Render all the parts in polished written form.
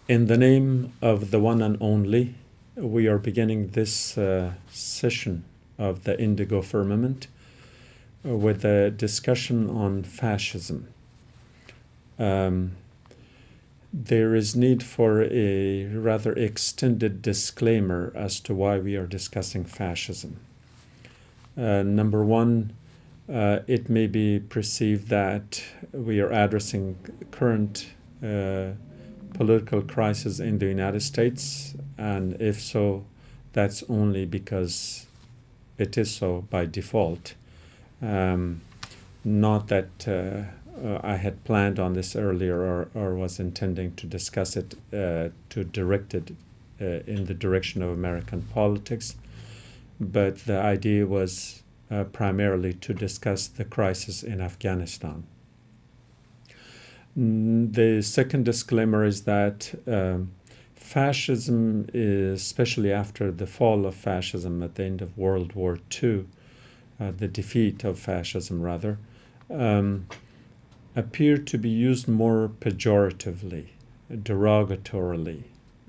In the name of the one and only, we are beginning this session of the Indigo Firmament with a discussion on fascism. There is need for a rather extended disclaimer as to why we are discussing fascism. Number one, it may be perceived that we are addressing current political crisis in the United States, and if so, that's only because it is so by default. Not that I had planned on this earlier or was intending to discuss it to direct it in the direction of American politics, but the idea was primarily to discuss the crisis in Afghanistan. The second disclaimer is that fascism, especially after the fall of fascism at the end of World War II, the defeat of fascism rather, appeared to be used more pejoratively, derogatorily,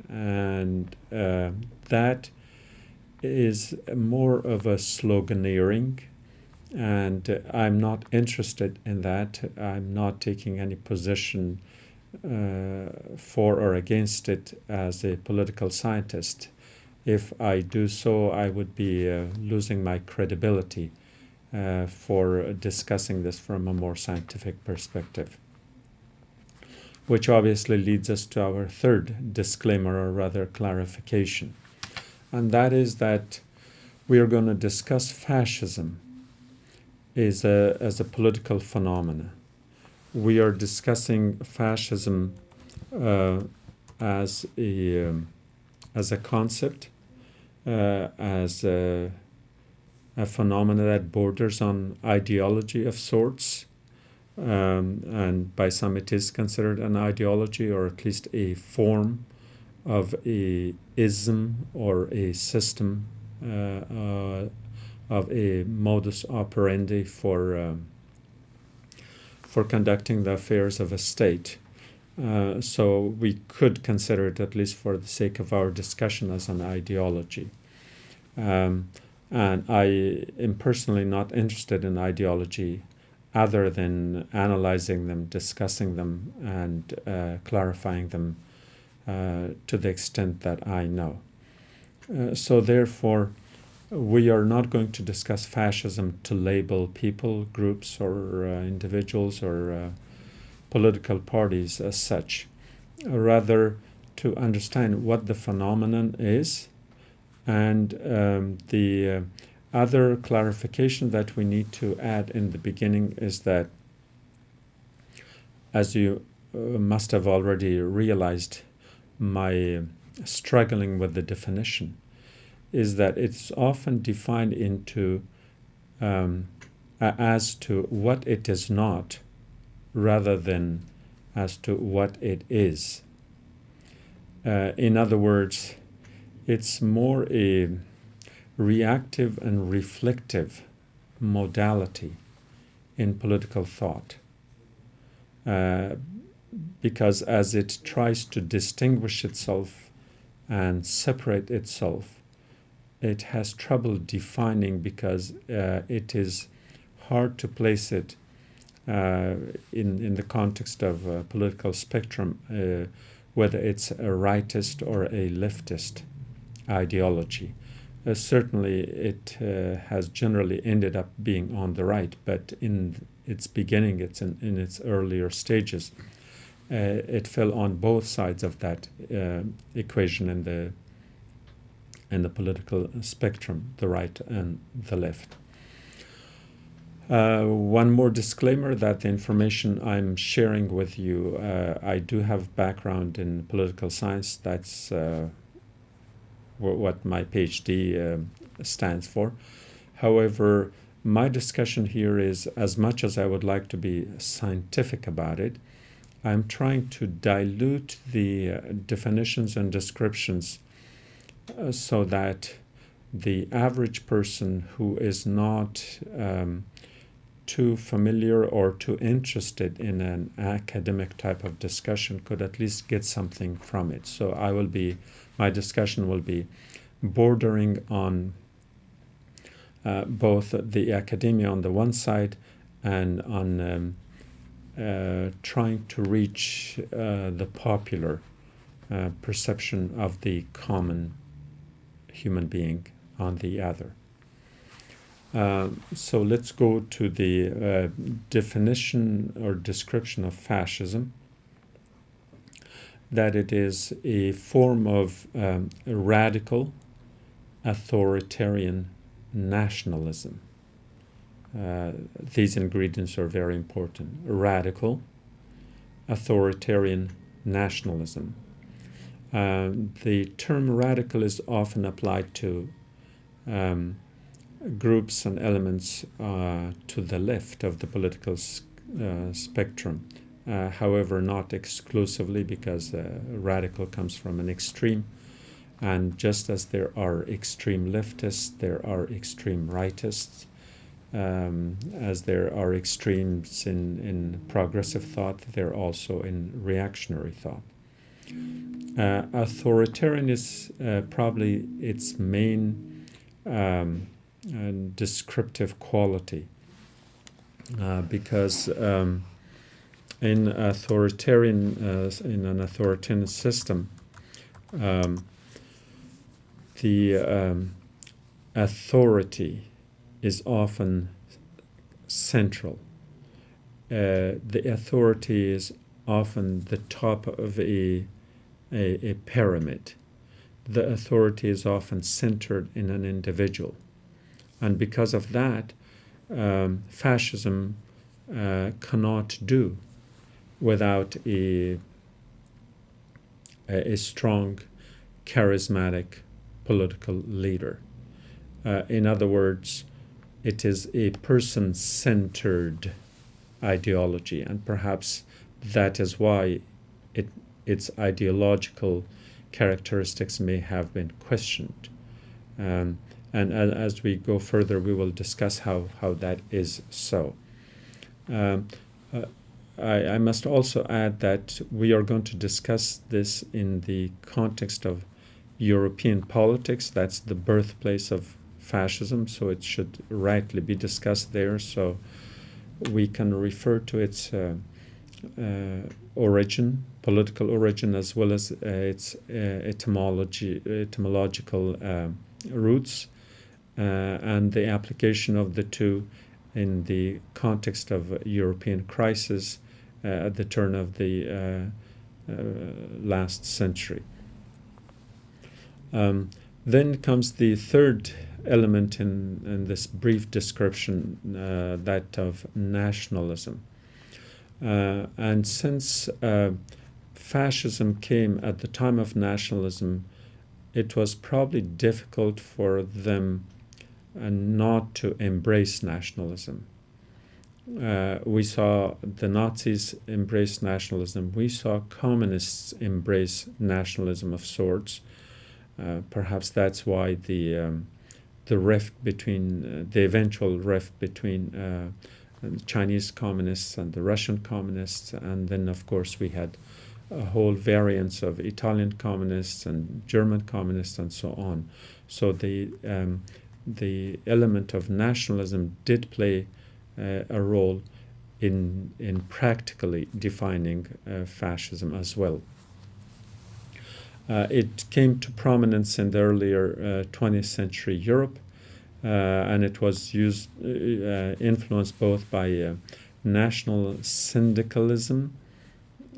and that is more of a sloganeering. And I'm not interested in that. I'm not taking any position for or against it as a political scientist. If I do so, I would be losing my credibility for discussing this from a more scientific perspective. Which obviously leads us to our third disclaimer, or rather clarification. And that is that we are going to discuss fascism as a political phenomena. We are discussing fascism as a concept, as a phenomena that borders on ideology of sorts, and by some it is considered an ideology, or at least a form of a ism or a system of a modus operandi for conducting the affairs of a state. So we could consider it, at least for the sake of our discussion, as an ideology. And I am personally not interested in ideology other than analyzing them, discussing them, and clarifying them to the extent that I know. So therefore, we are not going to discuss fascism to label people, groups, or individuals, or political parties as such. Rather, to understand what the phenomenon is, and the other clarification that we need to add in the beginning is that, as you must have already realized, my struggling with the definition is that it's often defined into as to what it is not, rather than as to what it is. In other words, it's more a reactive and reflective modality in political thought, because as it tries to distinguish itself and separate itself, it has trouble defining, because it is hard to place it in the context of a political spectrum, whether it's a rightist or a leftist ideology. Certainly it has generally ended up being on the right, but in its beginning, it's in its earlier stages, it fell on both sides of that equation in the political spectrum, the right and the left. One more disclaimer that the information I'm sharing with you, I do have background in political science. That's what my PhD stands for. However, my discussion here is, as much as I would like to be scientific about it, I'm trying to dilute the definitions and descriptions so that the average person who is not too familiar or too interested in an academic type of discussion could at least get something from it. So my discussion will be bordering on both the academia on the one side and on trying to reach the popular perception of the common human being on the other. So let's go to the definition or description of fascism. That it is a form of radical authoritarian nationalism. These ingredients are very important. Radical authoritarian nationalism. The term radical is often applied to groups and elements to the left of the political spectrum. However, not exclusively, because radical comes from an extreme. And just as there are extreme leftists, there are extreme rightists. As there are extremes in progressive thought, there are also in reactionary thought. Authoritarian is probably its main descriptive quality, because in an authoritarian system, the authority is often central. The authority is often the top of a pyramid. The authority is often centered in an individual. And because of that, fascism cannot do without a strong, charismatic political leader. In other words, it is a person-centered ideology, and perhaps that is why its ideological characteristics may have been questioned. And as we go further, we will discuss how that is so. I must also add that we are going to discuss this in the context of European politics. That's the birthplace of fascism, so it should rightly be discussed there. So we can refer to its origin, political origin, as well as its etymological roots, and the application of the two in the context of European crisis at the turn of the last century. Then comes the third element in this brief description, that of nationalism. And since fascism came at the time of nationalism, it was probably difficult for them not to embrace nationalism. We saw the Nazis embrace nationalism. We saw communists embrace nationalism of sorts. Perhaps that's why the rift between the eventual rift between the Chinese communists and the Russian communists, and then of course we had a whole variance of Italian communists and German communists and so on. So the element of nationalism did play a role in practically defining fascism as well. It came to prominence in the earlier 20th century Europe, and it was influenced both by national syndicalism,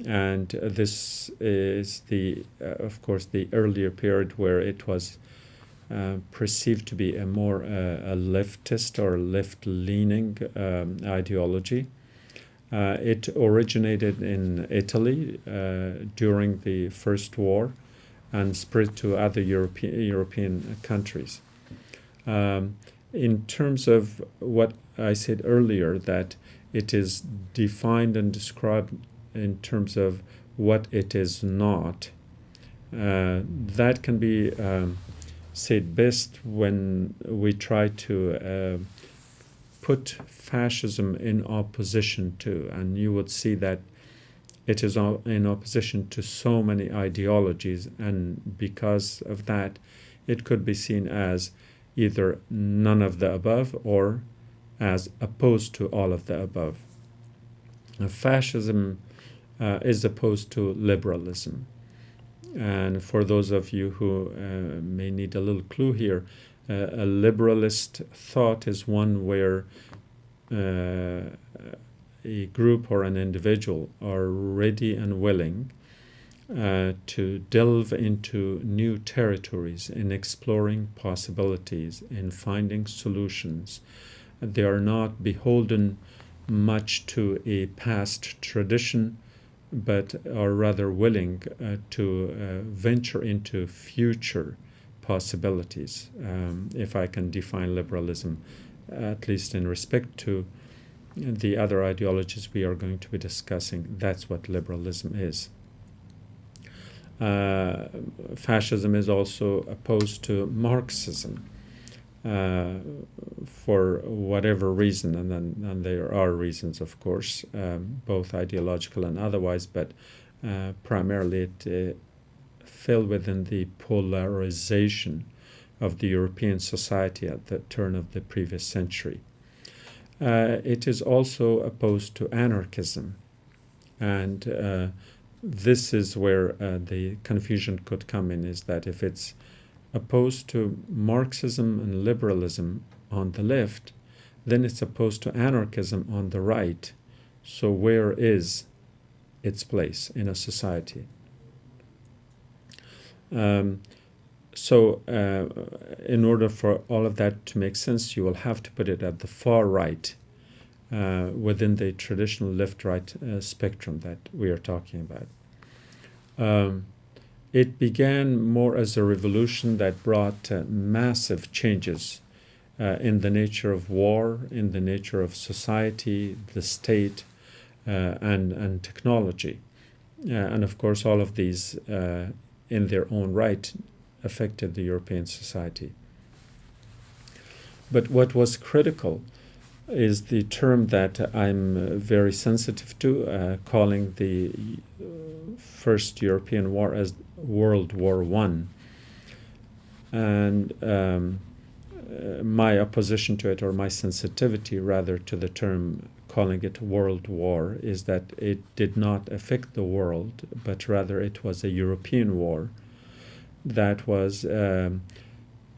and this is of course, the earlier period where it was perceived to be a more a leftist or left-leaning ideology. It originated in Italy during the First War and spread to other European countries. In terms of what I said earlier, that it is defined and described in terms of what it is not, that can be said best when we try to put fascism in opposition to, and you would see that it is in opposition to so many ideologies, and because of that, it could be seen as either none of the above or as opposed to all of the above. Fascism is opposed to liberalism. And for those of you who may need a little clue here, a liberalist thought is one where a group or an individual are ready and willing to delve into new territories, in exploring possibilities, in finding solutions. They are not beholden much to a past tradition, but are rather willing to venture into future possibilities. If I can define liberalism, at least in respect to the other ideologies we are going to be discussing, that's what liberalism is. Fascism is also opposed to Marxism for whatever reason, and there are reasons, of course, both ideological and otherwise, but primarily it fell within the polarization of the European society at the turn of the previous century. It is also opposed to anarchism, and this is where the confusion could come in, is that if it's opposed to Marxism and liberalism on the left, then it's opposed to anarchism on the right. So where is its place in a society? So in order for all of that to make sense, you will have to put it at the far right within the traditional left-right spectrum that we are talking about. It began more as a revolution that brought massive changes in the nature of war, in the nature of society, the state, and technology. And of course, all of these, in their own right, affected the European society. But what was critical is the term that I'm very sensitive to, calling the First European War as World War I. And my opposition to it, or my sensitivity rather to the term calling it World War, is that it did not affect the world, but rather it was a European war that was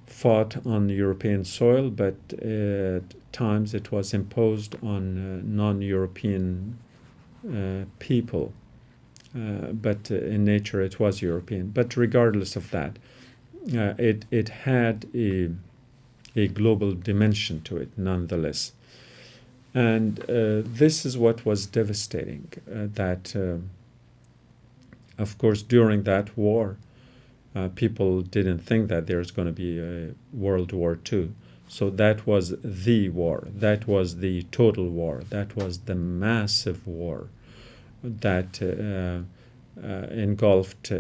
fought on European soil, but at times it was imposed on non-European people. But in nature it was European. But regardless of that, it had a global dimension to it nonetheless. And this is what was devastating, that of course during that war people didn't think that there's going to be a World War II. So that was the war, that was the total war, that was the massive war that engulfed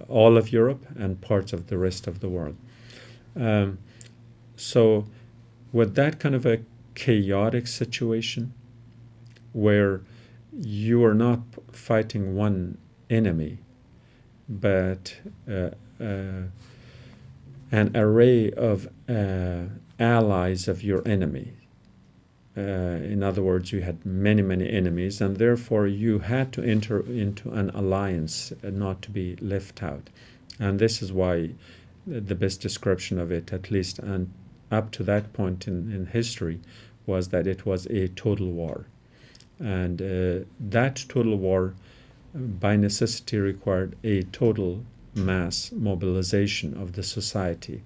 all of Europe and parts of the rest of the world. So with that kind of a chaotic situation where you are not fighting one enemy, but an array of allies of your enemy. In other words, you had many, many enemies, and therefore you had to enter into an alliance not to be left out. And this is why the best description of it, at least and up to that point in history, was that it was a total war. And that total war by necessity required a total mass mobilization of the society.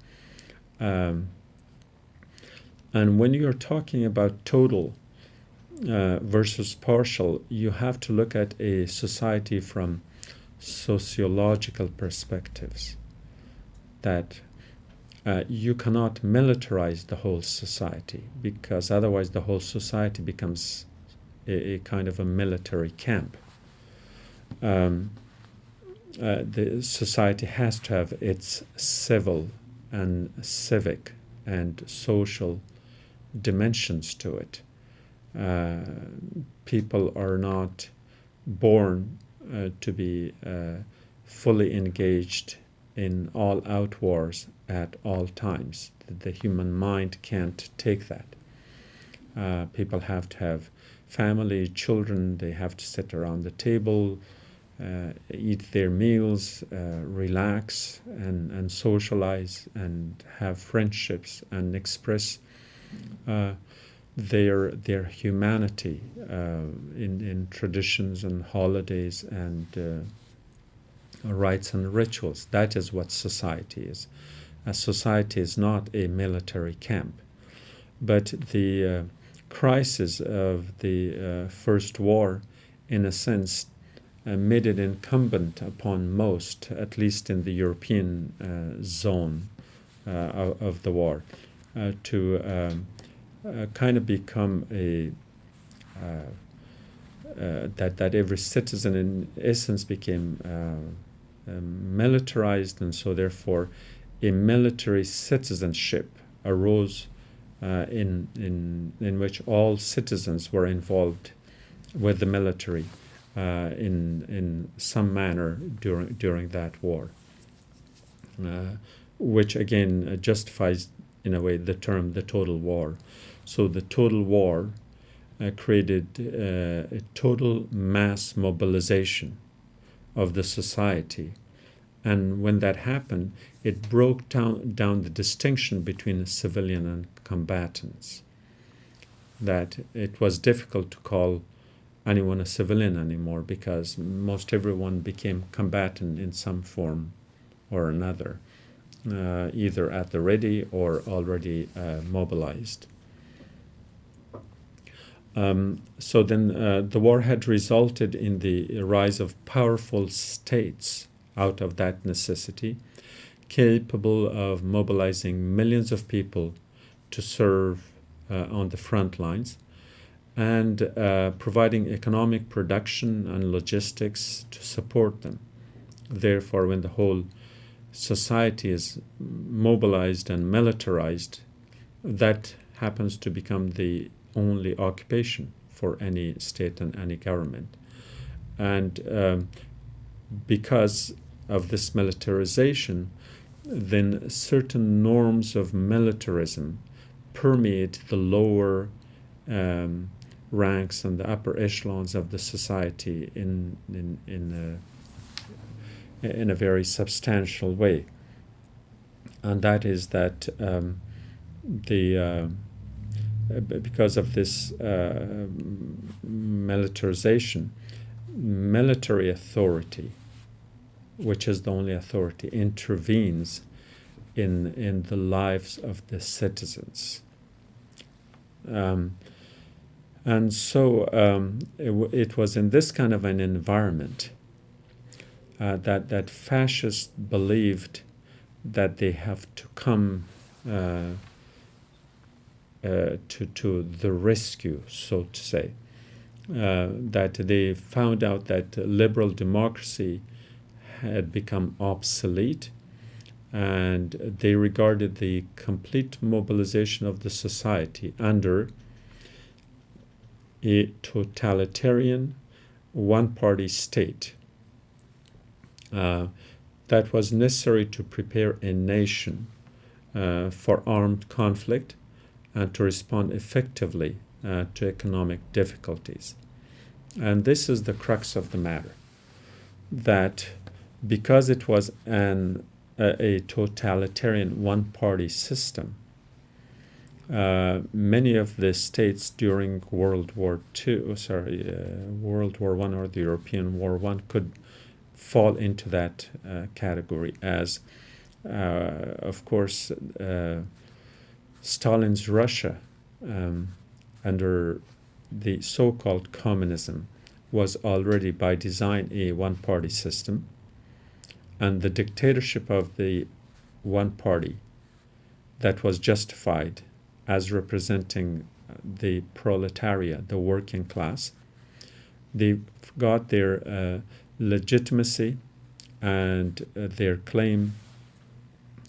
And when you're talking about total versus partial, you have to look at a society from sociological perspectives. That you cannot militarize the whole society, because otherwise the whole society becomes a kind of a military camp. The society has to have its civil and civic and social dimensions to it. People are not born to be fully engaged in all-out wars at all times. The human mind can't take that. People have to have family, children, they have to sit around the table, eat their meals, relax and socialize and have friendships and express their humanity in traditions and holidays and rites and rituals. That is what society is. A society is not a military camp. But the crisis of the First War, in a sense, made it incumbent upon most, at least in the European zone of the war, to kind of become that every citizen in essence became militarized, and so therefore a military citizenship arose in which all citizens were involved with the military in some manner during that war, which again justifies in a way the term the total war. So the total war created a total mass mobilization of the society. And when that happened, it broke down the distinction between civilian and combatants. That it was difficult to call anyone a civilian anymore because most everyone became combatant in some form or another, either at the ready or already mobilized. So then the war had resulted in the rise of powerful states out of that necessity, capable of mobilizing millions of people to serve on the front lines and providing economic production and logistics to support them. Therefore, when the whole society is mobilized and militarized, that happens to become the only occupation for any state and any government. And because of this militarization, then certain norms of militarism permeate the lower ranks and the upper echelons of the society in a very substantial way. And that is that because of this militarization, military authority, which is the only authority, intervenes in the lives of the citizens. And so it was in this kind of an environment that fascists believed that they have to come to the rescue, so to say. That they found out that liberal democracy had become obsolete, and they regarded the complete mobilization of the society under a totalitarian one-party state that was necessary to prepare a nation for armed conflict and to respond effectively to economic difficulties. And this is the crux of the matter, that because it was a totalitarian one-party system, many of the states during World War I or the European War I could fall into that category as, of course, Stalin's Russia under the so-called communism was already by design a one-party system, and the dictatorship of the one party that was justified as representing the proletariat, the working class, they got their legitimacy and their claim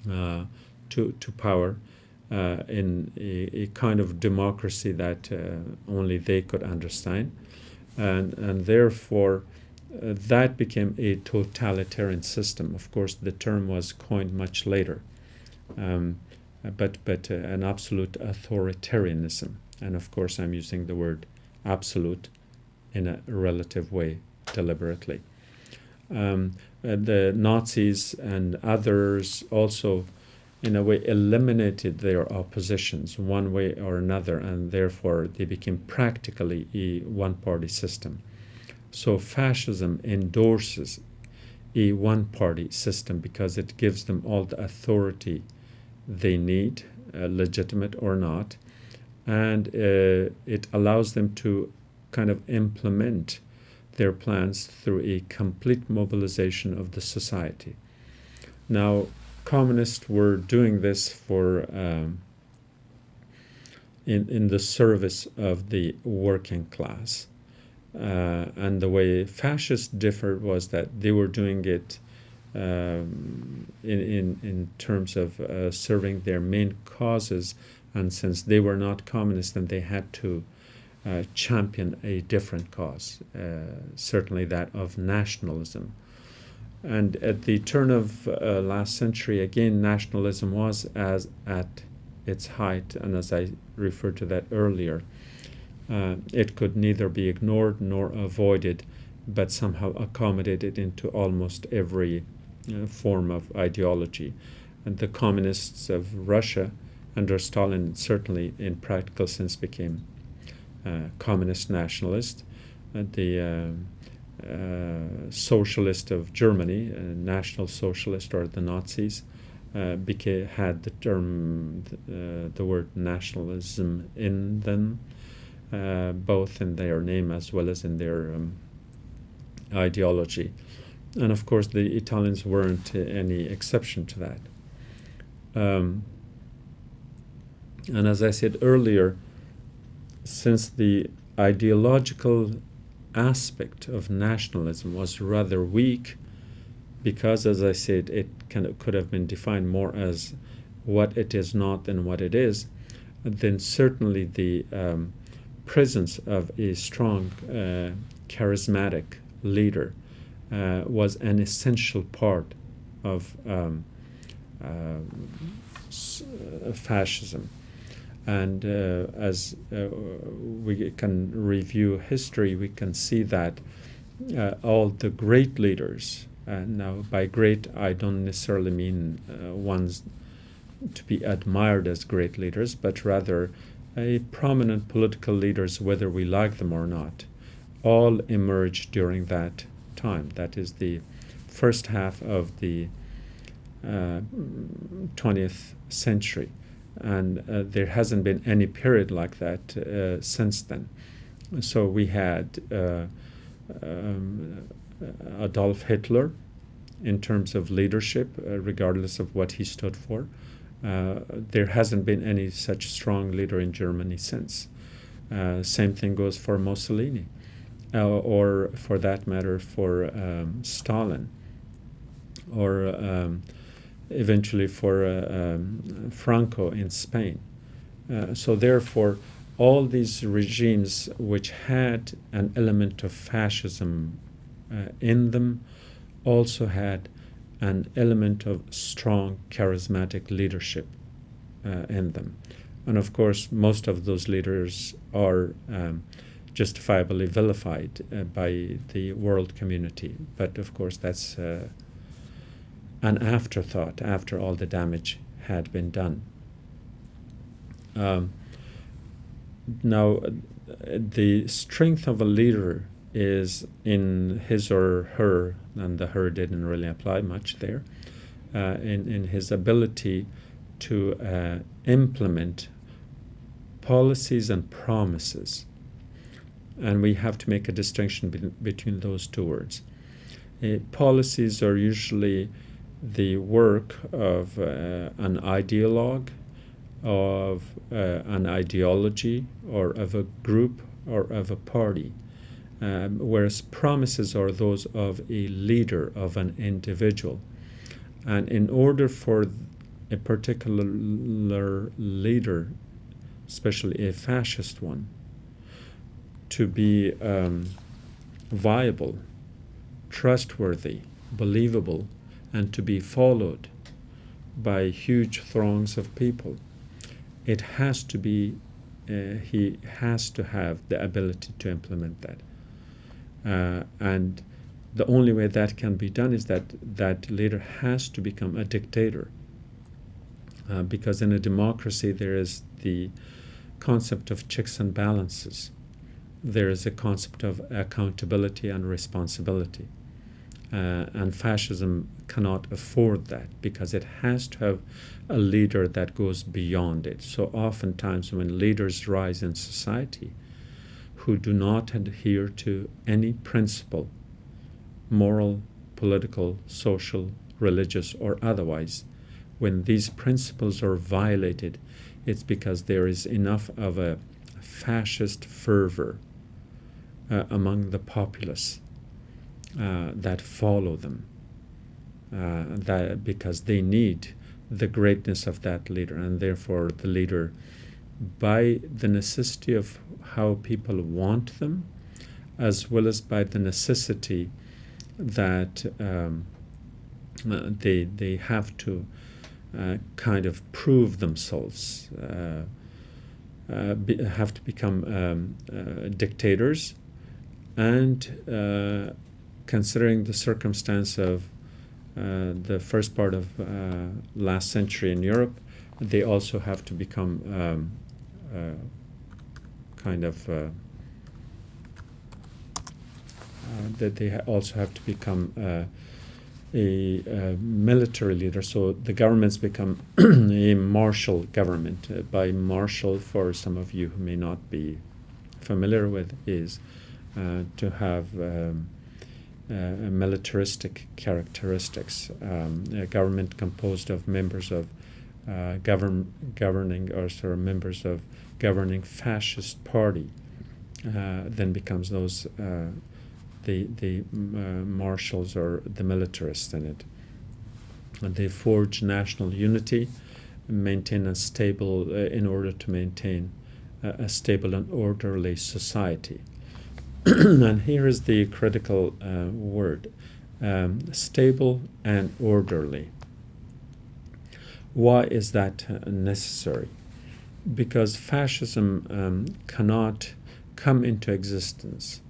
to power in a kind of democracy that only they could understand. And therefore, that became a totalitarian system. Of course, the term was coined much later, but an absolute authoritarianism. And of course, I'm using the word absolute in a relative way deliberately. The Nazis and others also, in a way, eliminated their oppositions one way or another, and therefore they became practically a one-party system. So fascism endorses a one-party system because it gives them all the authority they need, legitimate or not, and it allows them to kind of implement their plans through a complete mobilization of the society. Now, communists were doing this for in the service of the working class. And the way fascists differed was that they were doing it in terms of serving their main causes, and since they were not communists, then they had to champion a different cause, certainly that of nationalism. And at the turn of last century, again, nationalism was at its height, and as I referred to that earlier, it could neither be ignored nor avoided, but somehow accommodated into almost every form of ideology. And the communists of Russia under Stalin certainly in practical sense became communist nationalist. The socialist of Germany, National Socialist, or the Nazis, had the term, the word nationalism in them, both in their name as well as in their ideology. And of course the Italians weren't any exception to that. And as I said earlier, since the ideological aspect of nationalism was rather weak, because, as I said, it could have been defined more as what it is not than what it is, then certainly the presence of a strong, charismatic leader was an essential part of fascism. And as we can review history, we can see that all the great leaders, now by great I don't necessarily mean ones to be admired as great leaders, but rather prominent political leaders, whether we like them or not, all emerged during that time. That is the first half of the 20th century. And there hasn't been any period like that since then. So we had Adolf Hitler in terms of leadership, regardless of what he stood for. There hasn't been any such strong leader in Germany since. Same thing goes for Mussolini, or for that matter for Stalin, or eventually for Franco in Spain. So therefore, all these regimes which had an element of fascism in them also had an element of strong charismatic leadership in them. And of course, most of those leaders are justifiably vilified by the world community. But of course, that's an afterthought after all the damage had been done. Now, the strength of a leader is in his or her, and the her didn't really apply much there, in his ability to implement policies and promises. And we have to make a distinction between those two words. Policies are usually the work of an ideologue, of an ideology, or of a group, or of a party, whereas promises are those of a leader, of an individual. And in order for a particular leader, especially a fascist one, to be viable, trustworthy, believable, and to be followed by huge throngs of people, it has to be, he has to have the ability to implement that. And the only way that can be done is that that leader has to become a dictator. Because in a democracy there is the concept of checks and balances. There is a concept of accountability and responsibility. And fascism cannot afford that because it has to have a leader that goes beyond it. So oftentimes when leaders rise in society who do not adhere to any principle, moral, political, social, religious, or otherwise, when these principles are violated, it's because there is enough of a fascist fervor among the populace that follow them, that because they need the greatness of that leader, and therefore the leader, by the necessity of how people want them, as well as by the necessity that they have to kind of prove themselves, have to become dictators, and considering the circumstance of the first part of last century in Europe, they also have to become that they also have to become a military leader. So the governments become a martial government. By martial, for some of you who may not be familiar with, is to have militaristic characteristics. A government composed of members of governing, or sort of members of governing fascist party then becomes those the marshals or the militarists in it. And they forge national unity, maintain a stable, in order to maintain a stable and orderly society. And here is the critical word, stable and orderly. Why is that necessary? Because fascism cannot come into existence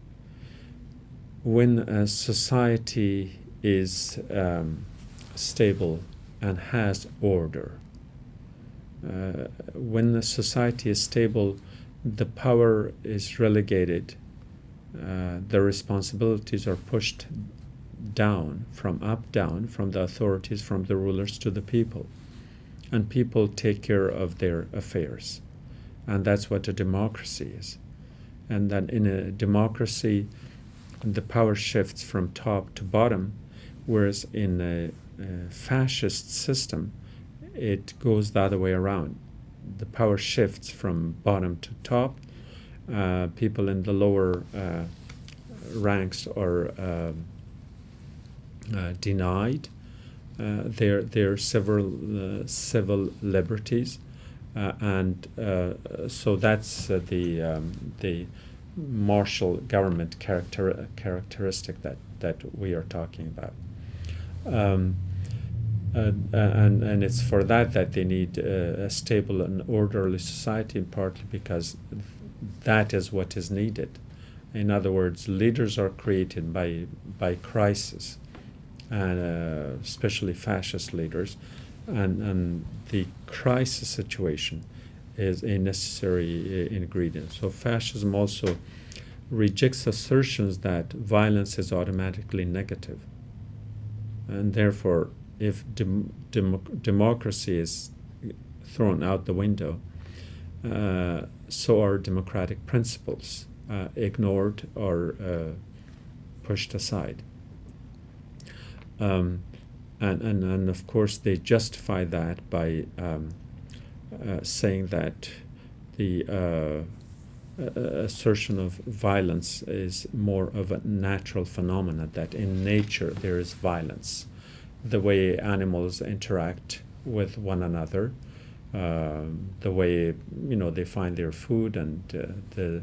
when a society is stable and has order. When the society is stable, the power is relegated, the responsibilities are pushed down, from the authorities, from the rulers to the people. And people take care of their affairs. And that's what a democracy is. And then in a democracy, the power shifts from top to bottom, whereas in a fascist system, it goes the other way around. The power shifts from bottom to top. People in the lower ranks are denied their civil liberties, and so that's the martial government characteristic that we are talking about. And it's for that they need a stable and orderly society, partly because that is what is needed. In other words, leaders are created by crisis, and especially fascist leaders, and the crisis situation is a necessary ingredient. So fascism also rejects assertions that violence is automatically negative, and therefore if democracy is thrown out the window, so are democratic principles ignored or pushed aside. And of course they justify that by saying that the assertion of violence is more of a natural phenomenon, that in nature there is violence. The way animals interact with one another, the way they find their food, and the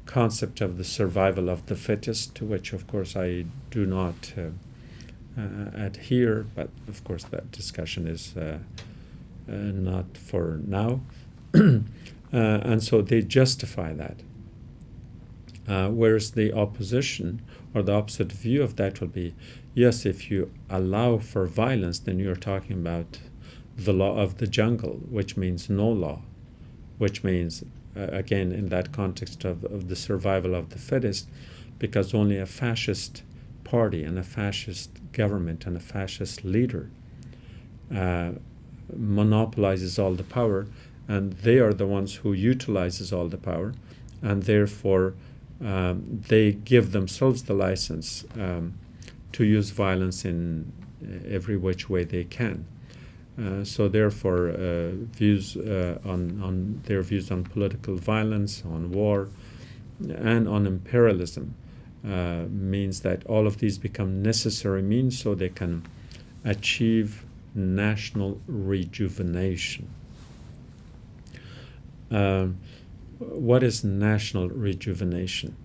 concept of the survival of the fittest, to which of course I do not adhere, but of course that discussion is not for now. And so they justify that. Whereas the opposition or the opposite view of that will be, yes, if you allow for violence, then you're talking about the law of the jungle, which means no law, which means, again, in that context of the survival of the fittest, because only a fascist party and a fascist government and a fascist leader monopolizes all the power, and they are the ones who utilizes all the power, and therefore they give themselves the license to use violence in every which way they can. So therefore, views on their views on political violence, on war, and on imperialism means that all of these become necessary means so they can achieve national rejuvenation. What is national rejuvenation?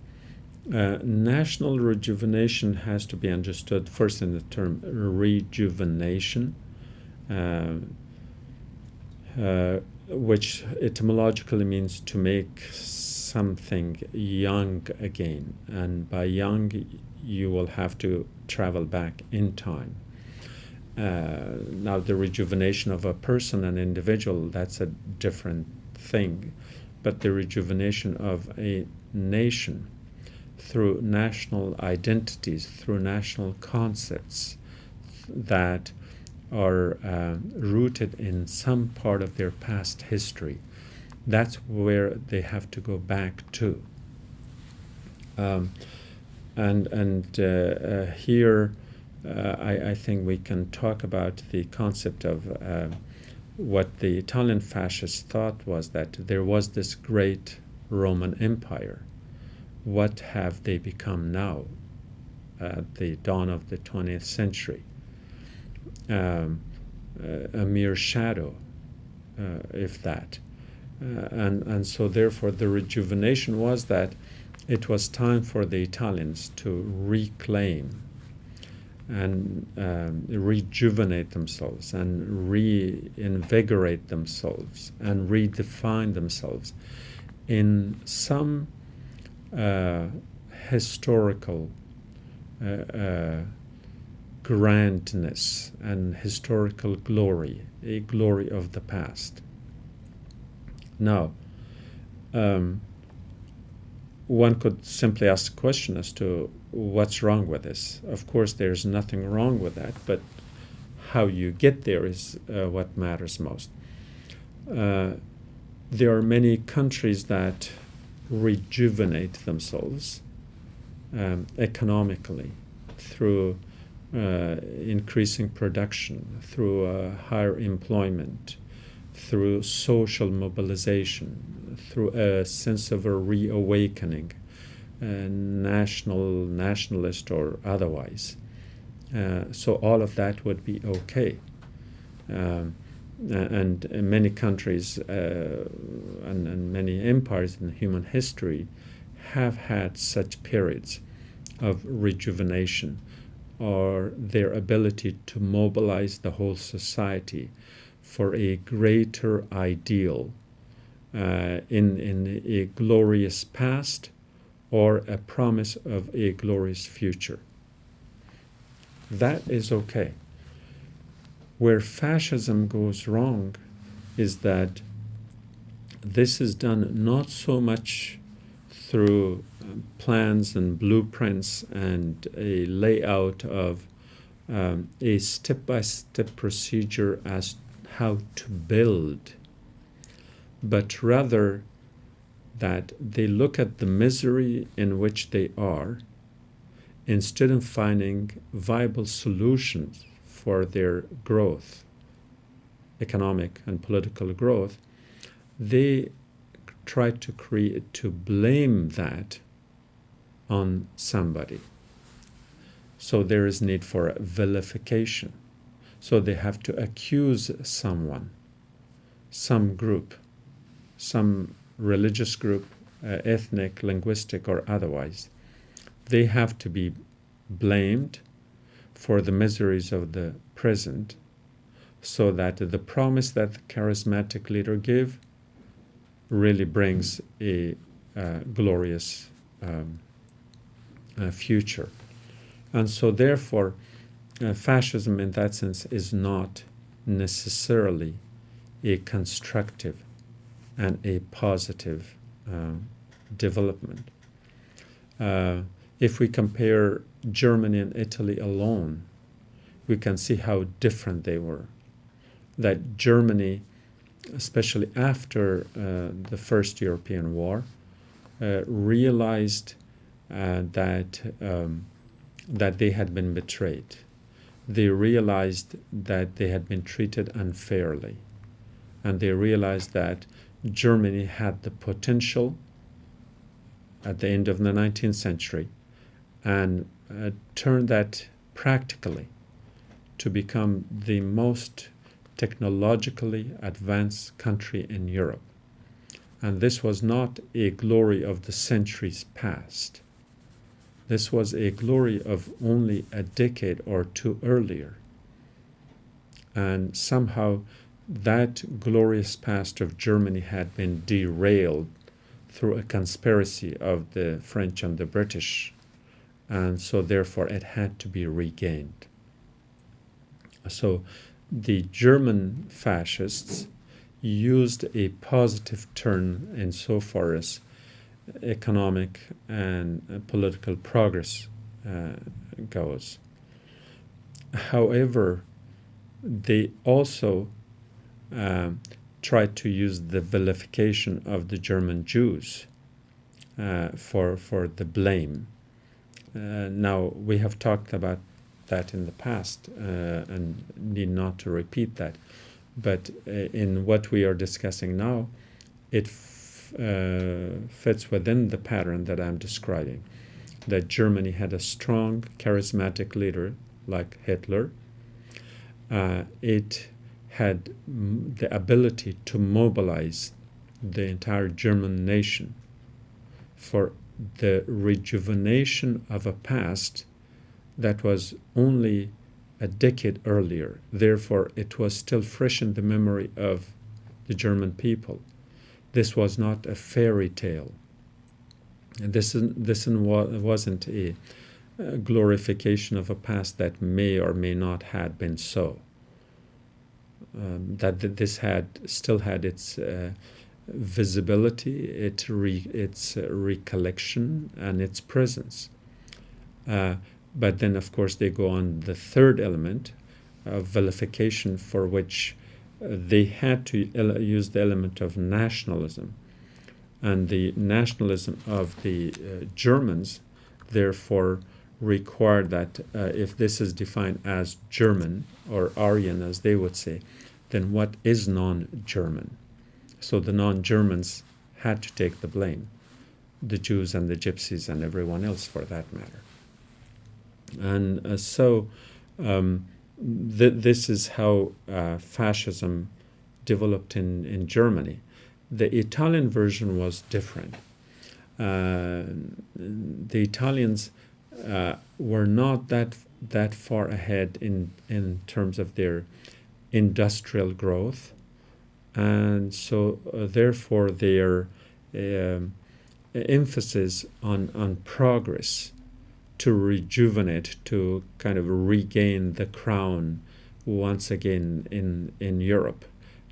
National rejuvenation has to be understood first in the term rejuvenation, which etymologically means to make something young again. And by young, you will have to travel back in time. Now, the rejuvenation of a person, an individual, that's a different thing. But the rejuvenation of a nation through national identities, through national concepts that are rooted in some part of their past history, that's where they have to go back to. Here I think we can talk about the concept of what the Italian fascists thought was that there was this great Roman Empire. What have they become now at the dawn of the 20th century? A mere shadow, if that. And so therefore the rejuvenation was that it was time for the Italians to reclaim and rejuvenate themselves and reinvigorate themselves and redefine themselves in some historical grandness and historical glory, a glory of the past. Now, one could simply ask the question as to what's wrong with this. Of course, there's nothing wrong with that, but how you get there is what matters most. There are many countries that rejuvenate themselves economically through increasing production, through higher employment, through social mobilization, through a sense of a reawakening, nationalist or otherwise. So all of that would be okay. And many countries and many empires in human history have had such periods of rejuvenation, or their ability to mobilize the whole society for a greater ideal in a glorious past or a promise of a glorious future. That is okay. Where fascism goes wrong is that this is done not so much through plans and blueprints and a layout of a step-by-step procedure as how to build, but rather that they look at the misery in which they are, instead of finding viable solutions for their growth, economic and political growth, they try to blame that on somebody. So there is need for vilification. So they have to accuse someone, some group, some religious group, ethnic, linguistic, or otherwise. They have to be blamed for the miseries of the present, so that the promise that the charismatic leader gave really brings a glorious future. And so therefore, fascism in that sense is not necessarily a constructive and a positive development. If we compare Germany and Italy alone, we can see how different they were. That Germany, especially after the First European War, realized that they had been betrayed. They realized that they had been treated unfairly. And they realized that Germany had the potential at the end of the 19th century and turned that practically to become the most technologically advanced country in Europe. And this was not a glory of the centuries past. This was a glory of only a decade or two earlier. And somehow that glorious past of Germany had been derailed through a conspiracy of the French and the British. And so therefore it had to be regained. So the German fascists used a positive turn insofar as economic and political progress goes. However, they also tried to use the vilification of the German Jews for the blame. Now, we have talked about that in the past and need not to repeat that. But in what we are discussing now, it fits within the pattern that I'm describing, that Germany had a strong, charismatic leader like Hitler. It had the ability to mobilize the entire German nation for the rejuvenation of a past that was only a decade earlier. Therefore, it was still fresh in the memory of the German people. This was not a fairy tale. This wasn't a glorification of a past that may or may not have been so. That this still had its visibility, its recollection, and its presence. But then, of course, they go on the third element of vilification, for which they had to use the element of nationalism. And the nationalism of the Germans, therefore, required that if this is defined as German, or Aryan as they would say, then what is non-German? So the non-Germans had to take the blame, the Jews and the Gypsies and everyone else for that matter. And so this is how fascism developed in Germany. The Italian version was different. The Italians were not that far ahead in terms of their industrial growth, and so therefore their emphasis on progress to rejuvenate, to kind of regain the crown once again in Europe,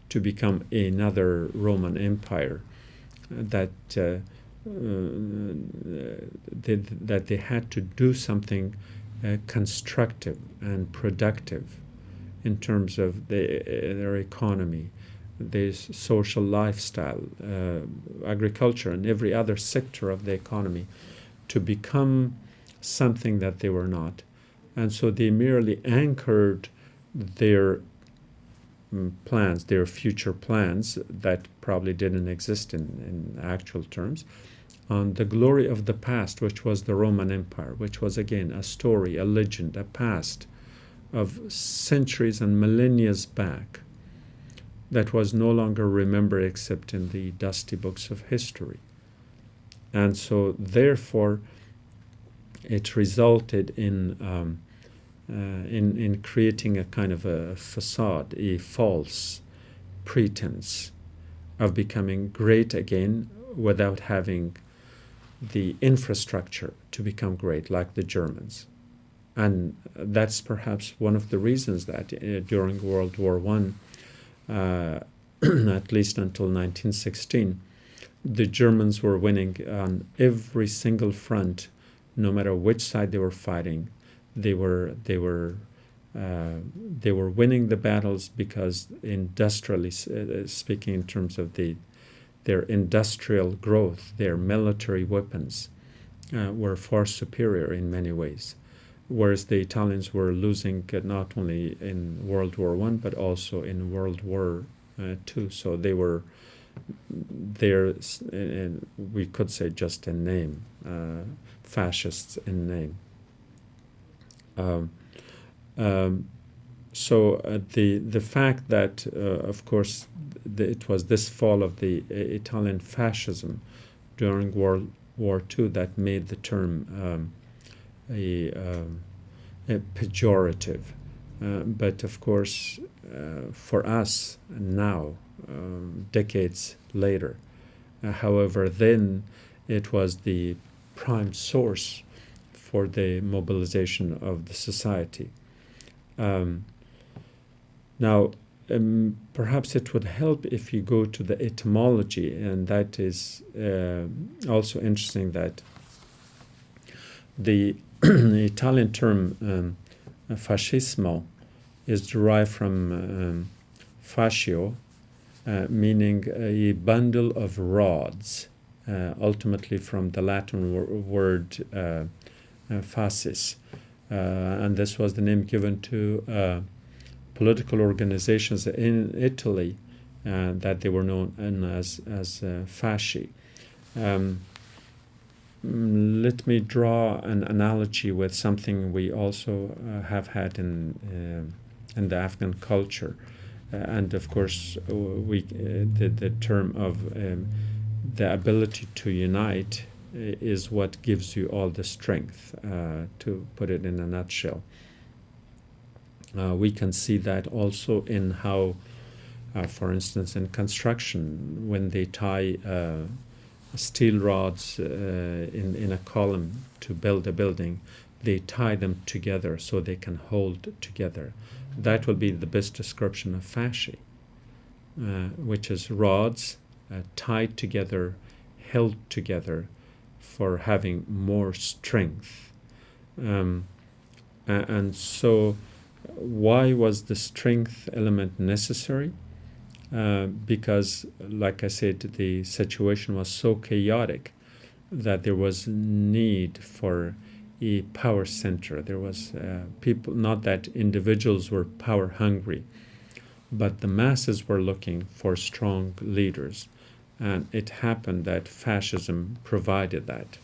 to become another Roman Empire, that they had to do something constructive and productive in terms of their economy, their social lifestyle, agriculture, and every other sector of the economy, to become something that they were not. And so they merely anchored their plans, their future plans that probably didn't exist in actual terms, on the glory of the past, which was the Roman Empire, which was again a story, a legend, a past of centuries and millennia back that was no longer remembered except in the dusty books of history. And so, therefore, it resulted in creating a kind of a facade, a false pretense of becoming great again without having the infrastructure to become great, like the Germans. And that's perhaps one of the reasons that during World War I, at least until 1916, the Germans were winning on every single front, no matter which side they were fighting. They were winning the battles because, industrially speaking, in terms of their industrial growth, their military weapons were far superior in many ways. Whereas the Italians were losing not only in World War I, but also in World War II. So they were there, we could say just in name, fascists in name. So the fact that, of course, it was this fall of the Italian fascism during World War II that made the term a pejorative. But of course, for us now, decades later, however, then it was the prime source for the mobilization of the society. Now, perhaps it would help if you go to the etymology, and that is also interesting, that the Italian term fascismo is derived from fascio, meaning a bundle of rods, ultimately from the Latin word fascis. And this was the name given to political organizations in Italy that they were known as fasci. Let me draw an analogy with something we also have had in the Afghan culture, and of course the term of the ability to unite is what gives you all the strength, to put it in a nutshell. We can see that also in how, for instance, in construction, when they tie steel rods in a column to build a building, they tie them together so they can hold together. That will be the best description of fasci, which is rods tied together, held together for having more strength. And so why was the strength element necessary? Because, like I said, the situation was so chaotic that there was need for a power center. There was people, not that individuals were power hungry, but the masses were looking for strong leaders. And it happened that fascism provided that.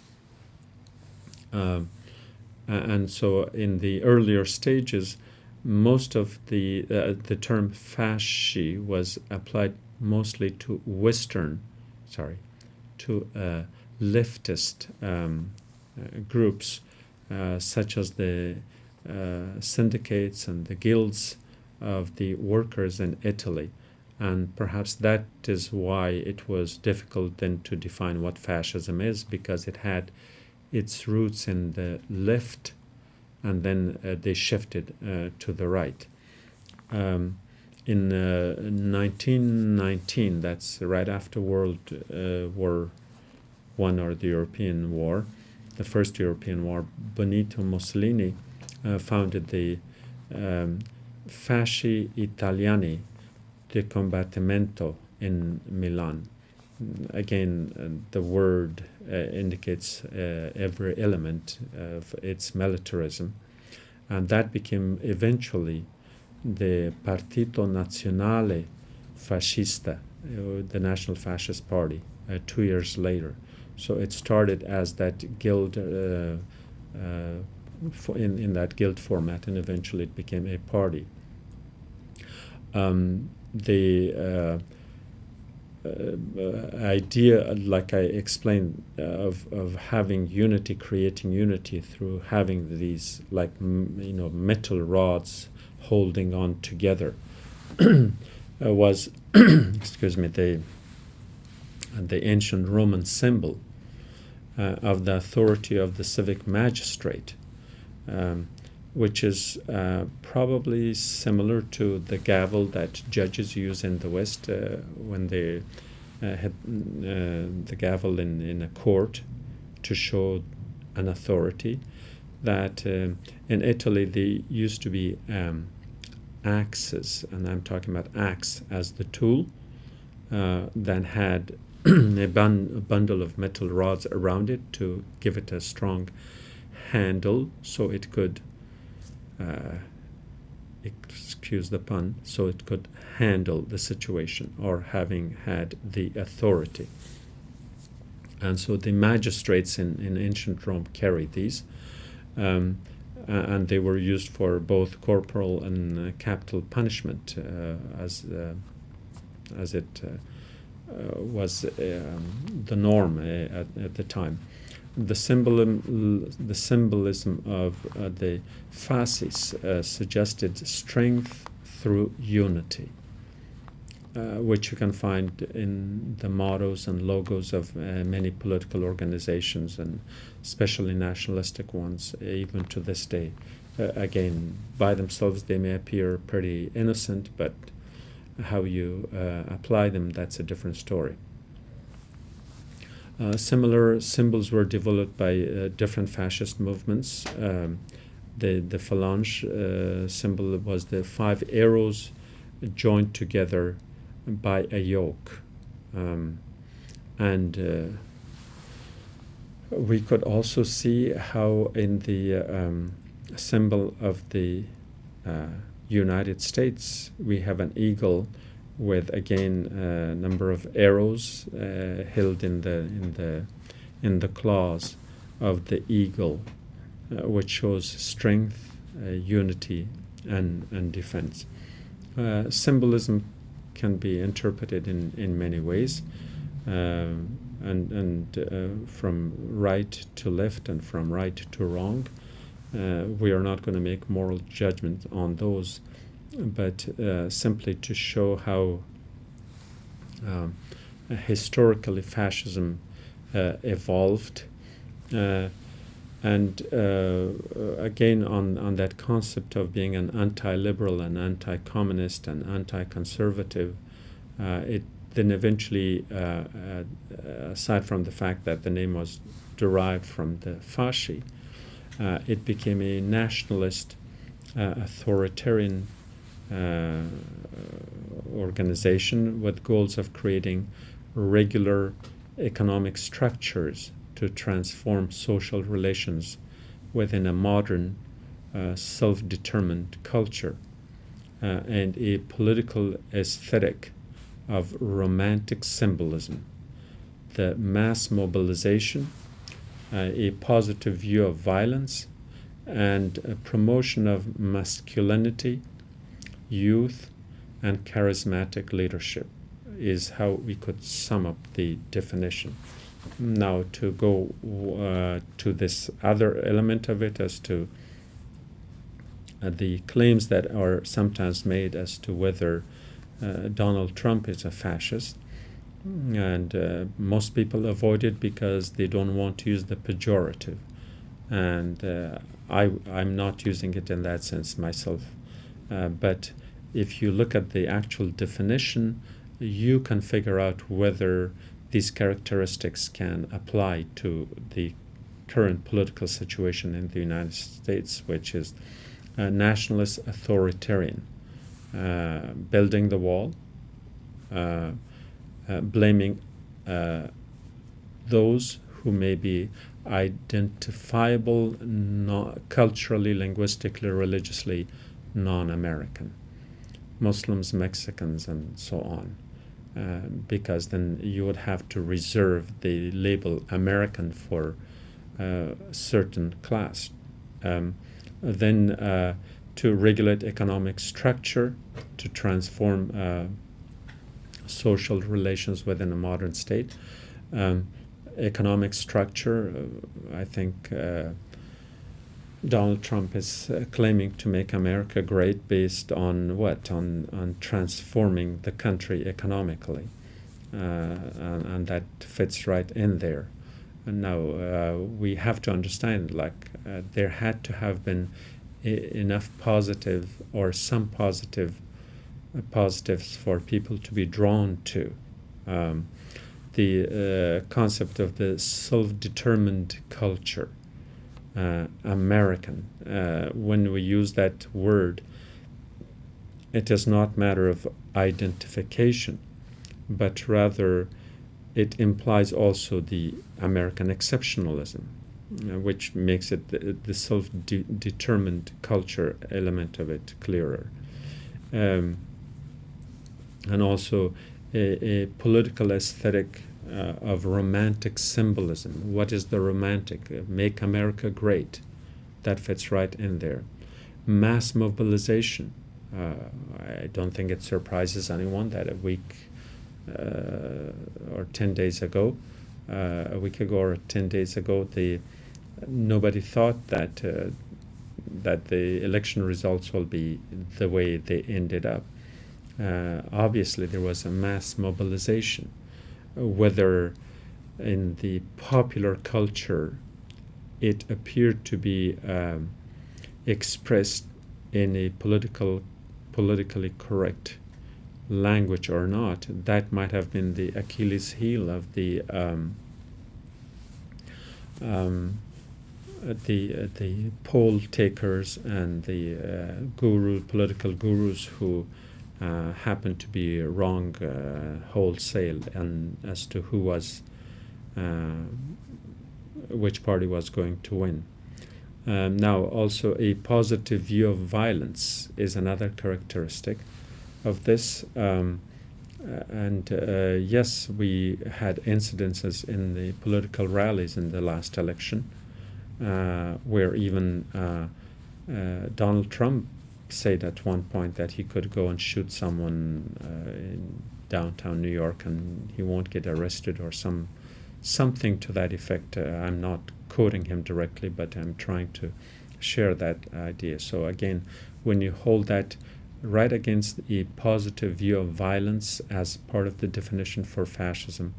And so in the earlier stages, most of the term fasci was applied mostly to leftist groups, such as the syndicates and the guilds of the workers in Italy. And perhaps that is why it was difficult then to define what fascism is, because it had its roots in the left, and then they shifted to the right. In 1919, that's right after World War I, or the European War, the first European War, Benito Mussolini founded the Fasci Italiani di Combattimento in Milan. Again, the word indicates every element of its militarism, and that became eventually the Partito Nazionale Fascista, the National Fascist Party, 2 years later. So it started as that guild in that guild format, and eventually it became a party. The idea, like I explained, of having unity, creating unity through having these, like, metal rods holding on together, was excuse me, the ancient Roman symbol of the authority of the civic magistrate, which is probably similar to the gavel that judges use in the West when they had the gavel in a court to show an authority. That in Italy there used to be axes, and I'm talking about axe as the tool, then had a bundle of metal rods around it to give it a strong handle so it could, excuse the pun, so it could handle the situation, or having had the authority. And so the magistrates in ancient Rome carried these, and they were used for both corporal and capital punishment, as it was the norm at the time. The symbolism of the fasces suggested strength through unity, which you can find in the mottos and logos of many political organizations, and especially nationalistic ones, even to this day. Again, by themselves they may appear pretty innocent, but how you apply them, that's a different story. Similar symbols were developed by different fascist movements. The phalange symbol was the 5 arrows joined together by a yoke. And we could also see how in the symbol of the United States we have an eagle with, again, a number of arrows held in the claws of the eagle, which shows strength, unity, and defense. Symbolism can be interpreted in many ways, and from right to left and from right to wrong. We are not going to make moral judgment on those, but simply to show how historically fascism evolved, and again on that concept of being an anti-liberal and anti-communist and anti-conservative, it then eventually, aside from the fact that the name was derived from the fasci, it became a nationalist, authoritarian organization with goals of creating regular economic structures to transform social relations within a modern, self-determined culture, and a political aesthetic of romantic symbolism, the mass mobilization, a positive view of violence, and a promotion of masculinity, youth, and charismatic leadership is how we could sum up the definition. Now, to go to this other element of it, as to the claims that are sometimes made as to whether Donald Trump is a fascist, and most people avoid it because they don't want to use the pejorative, and I'm not using it in that sense myself, but if you look at the actual definition, you can figure out whether these characteristics can apply to the current political situation in the United States, which is nationalist authoritarian, building the wall, blaming those who may be identifiable culturally, linguistically, religiously non-American, Muslims, Mexicans, and so on, because then you would have to reserve the label American for a certain class, Then to regulate economic structure, to transform social relations within a modern state. Economic structure, I think Donald Trump is claiming to make America great based on what? On transforming the country economically. And that fits right in there. And now we have to understand, there had to have been enough positive or some positives for people to be drawn to. The concept of the self-determined culture, American. When we use that word, it is not matter of identification, but rather it implies also the American exceptionalism, which makes it the self-determined culture element of it clearer. And also a political aesthetic of romantic symbolism. What is the romantic? Make America great. That fits right in there. Mass mobilization. I don't think it surprises anyone that a week or 10 days ago, a week ago or 10 days ago, nobody thought that the election results will be the way they ended up. Obviously, there was a mass mobilization, whether in the popular culture it appeared to be expressed in a politically correct language or not. That might have been the Achilles heel of the poll takers and the political gurus who happened to be wrong wholesale and as to who was which party was going to win. Now also a positive view of violence is another characteristic of this, and yes, we had incidences in the political rallies in the last election where even Donald Trump said at one point that he could go and shoot someone in downtown New York and he won't get arrested or something to that effect. I'm not quoting him directly, but I'm trying to share that idea. So again, when you hold that right against a positive view of violence as part of the definition for fascism,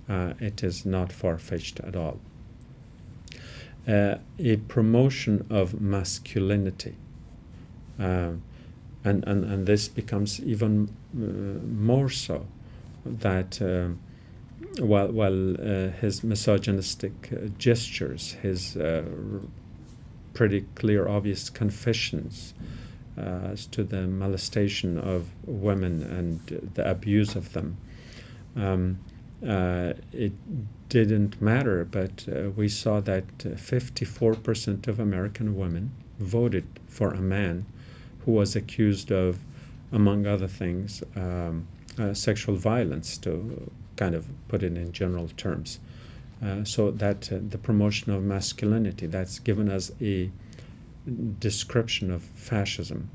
it is not far-fetched at all. A promotion of masculinity. And this becomes even more so, that while his misogynistic gestures, his pretty clear, obvious confessions as to the molestation of women and the abuse of them, it didn't matter, but we saw that 54% of American women voted for a man who was accused of, among other things, sexual violence, to kind of put it in general terms. So that the promotion of masculinity, that's given us a description of fascism.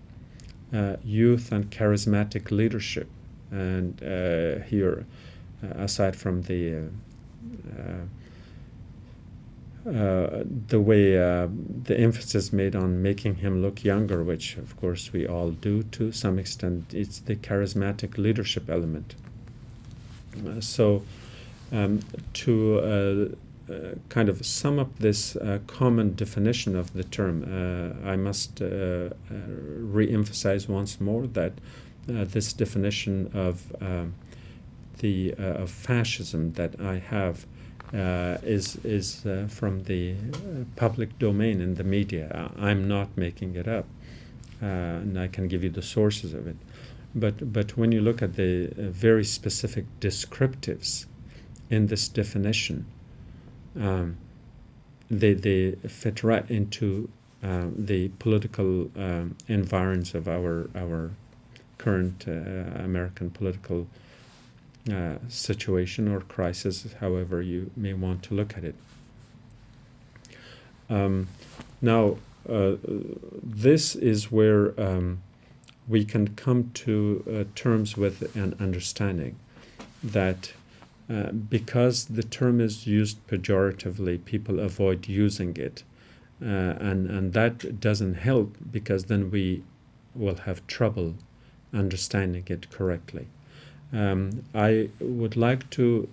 Youth and charismatic leadership. And here, aside from the way the emphasis made on making him look younger, which of course we all do to some extent, it's the charismatic leadership element. So to kind of sum up this common definition of the term, I must re-emphasize once more that this definition of fascism that I have is from the public domain in the media. I'm not making it up, and I can give you the sources of it. But when you look at the very specific descriptives in this definition, they fit right into the political environs of our current American political situation or crisis, however you may want to look at it. Now, this is where we can come to terms with an understanding that because the term is used pejoratively, people avoid using it. And that doesn't help, because then we will have trouble understanding it correctly. I would like to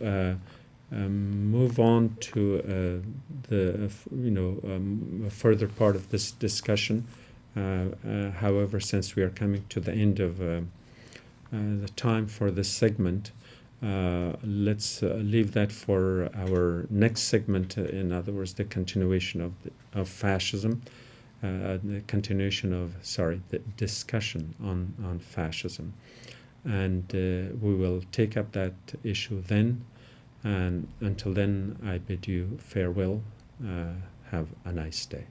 move on to the further part of this discussion. However, since we are coming to the end of the time for this segment, let's leave that for our next segment. In other words, the continuation of fascism, the continuation of the discussion on fascism, and we will take up that issue then. And until then, I bid you farewell. Have a nice day.